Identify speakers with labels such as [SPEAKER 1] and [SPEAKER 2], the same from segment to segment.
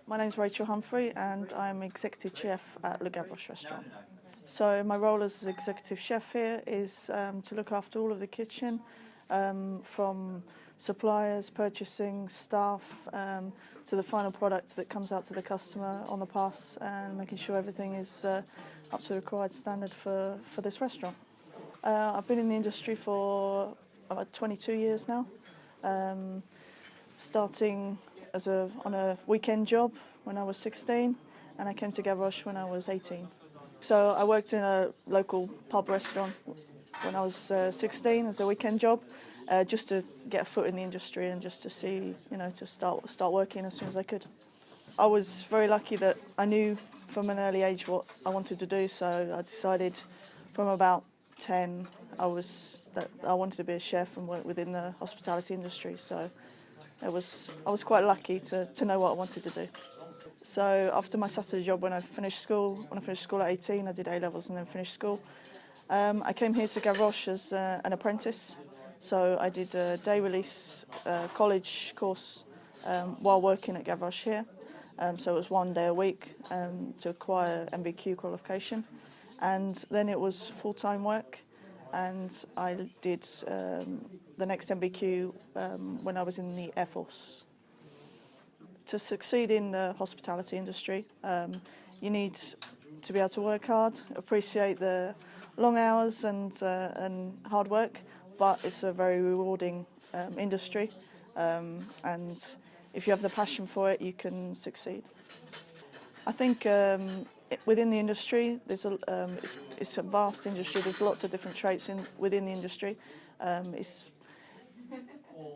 [SPEAKER 1] My name's Rachel Humphrey and I'm Executive Chef at Le Gavroche restaurant. So my role as Executive Chef here is to look after all of the kitchen, from suppliers, purchasing, staff, to the final product that comes out to the customer on the pass, and making sure everything is up to the required standard for this restaurant. I've been in the industry for about 22 years now, starting on a weekend job when I was 16, and I came to Gavroche when I was 18. So I worked in a local pub restaurant when I was 16 as a weekend job, just to get a foot in the industry and just to see, to start working as soon as I could. I was very lucky that I knew from an early age what I wanted to do, so I decided from about 10 that I wanted to be a chef and work within the hospitality industry. So I was quite lucky to know what I wanted to do. So after my Saturday job, when I finished school at 18, I did A-levels and then finished school. I came here to Gavroche as an apprentice. So I did a day release college course while working at Gavroche here. So it was 1 day a week to acquire MVQ qualification. And then it was full-time work. And I did the next MVQ when I was in the Air Force. To succeed in the hospitality industry, you need to be able to work hard, appreciate the long hours and hard work, but it's a very rewarding industry, and if you have the passion for it, you can succeed. I think within the industry, it's a vast industry. There's lots of different traits within the industry.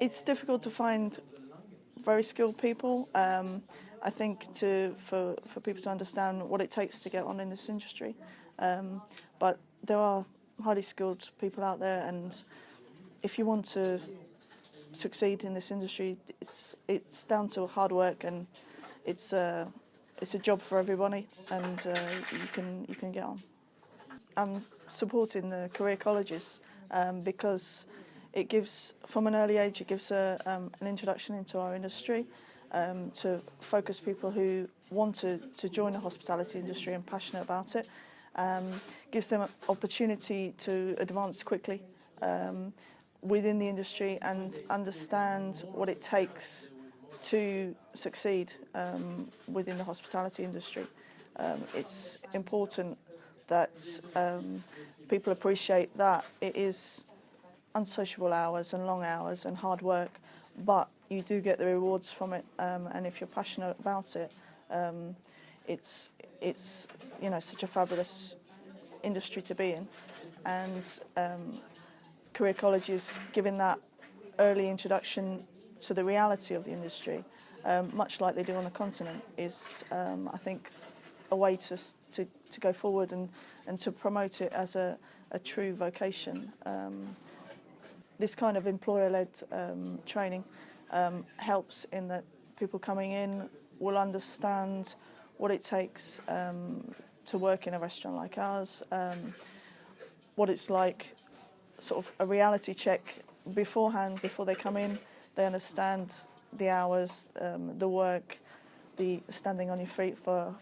[SPEAKER 1] It's difficult to find very skilled people. I think for people to understand what it takes to get on in this industry. But there are highly skilled people out there, and if you want to succeed in this industry, it's down to hard work, and it's a job for everybody, and you can get on. I'm supporting the career colleges because it gives, from an early age, it gives an introduction into our industry, to focus people who want to join the hospitality industry and passionate about it. Gives them an opportunity to advance quickly within the industry and understand what it takes to succeed within the hospitality industry. It's important that people appreciate that it is unsociable hours and long hours and hard work, but you do get the rewards from it, and if you're passionate about it, it's such a fabulous industry to be in, and career colleges giving that early introduction to the reality of the industry, much like they do on the continent, is I think a way to go forward and to promote it as a true vocation. This kind of employer-led training helps in that people coming in will understand what it takes to work in a restaurant like ours, what it's like, sort of a reality check beforehand, before they come in. They understand the hours, the work, the standing on your feet for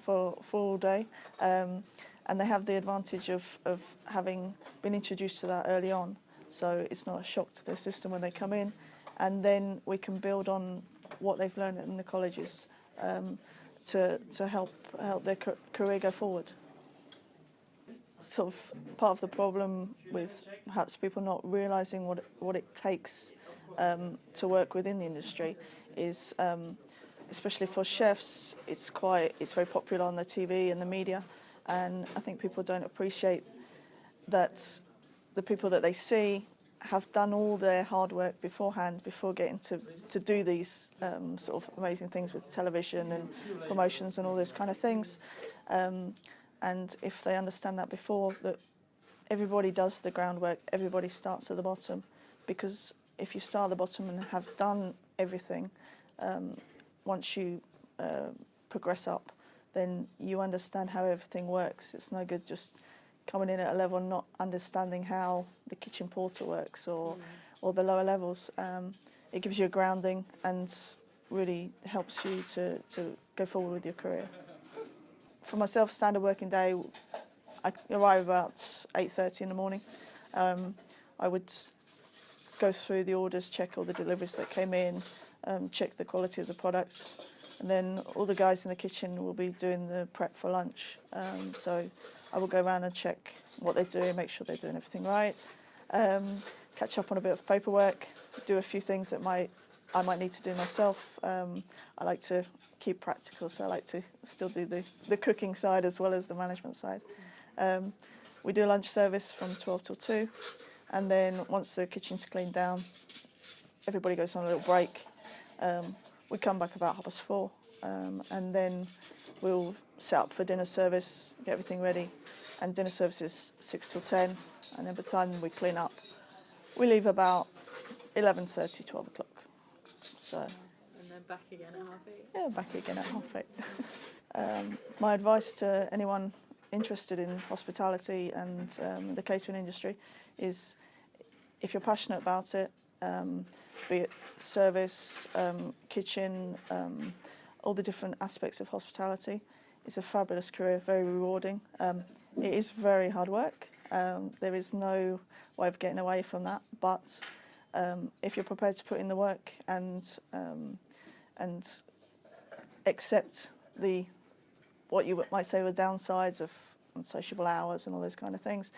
[SPEAKER 1] all day, and they have the advantage of having been introduced to that early on. So it's not a shock to their system when they come in, and then we can build on what they've learned in the colleges to help their career go forward. Sort of part of the problem with perhaps people not realising what it takes to work within the industry is, especially for chefs, it's very popular on the TV and the media, and I think people don't appreciate that the people that they see have done all their hard work beforehand, before getting to do these sort of amazing things with television and promotions and all those kind of things. And if they understand that before, that everybody does the groundwork, everybody starts at the bottom, because if you start at the bottom and have done everything, once you progress up, then you understand how everything works. It's no good just coming in at a level and not understanding how the kitchen porter works or the lower levels. It gives you a grounding, and really helps you to go forward with your career. For myself, standard working day, I arrive about 8:30 in the morning. I would go through the orders, check all the deliveries that came in, check the quality of the products, and then all the guys in the kitchen will be doing the prep for lunch. So I will go around and check what they're doing, make sure they're doing everything right, catch up on a bit of paperwork, do a few things that I might need to do myself. I like to keep practical, so I like to still do the cooking side as well as the management side. We do lunch service from 12 till 2, and then once the kitchen's cleaned down, everybody goes on a little break. We come back about 4:30, and then we'll set up for dinner service, get everything ready, and dinner service is 6 till 10, and then by the time we clean up, we leave about 11:30, 12 o'clock. So.
[SPEAKER 2] And then back again at 8:30.
[SPEAKER 1] Yeah, back again at 8:30. My advice to anyone interested in hospitality and the catering industry is, if you're passionate about it, be it service, kitchen, all the different aspects of hospitality, it's a fabulous career, very rewarding. It is very hard work. There is no way of getting away from that, but if you're prepared to put in the work and accept what you might say were downsides of unsociable hours and all those kind of things,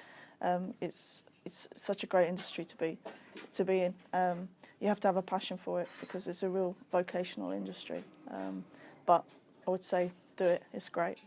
[SPEAKER 1] it's such a great industry to be in. You have to have a passion for it because it's a real vocational industry. But I would say do it. It's great.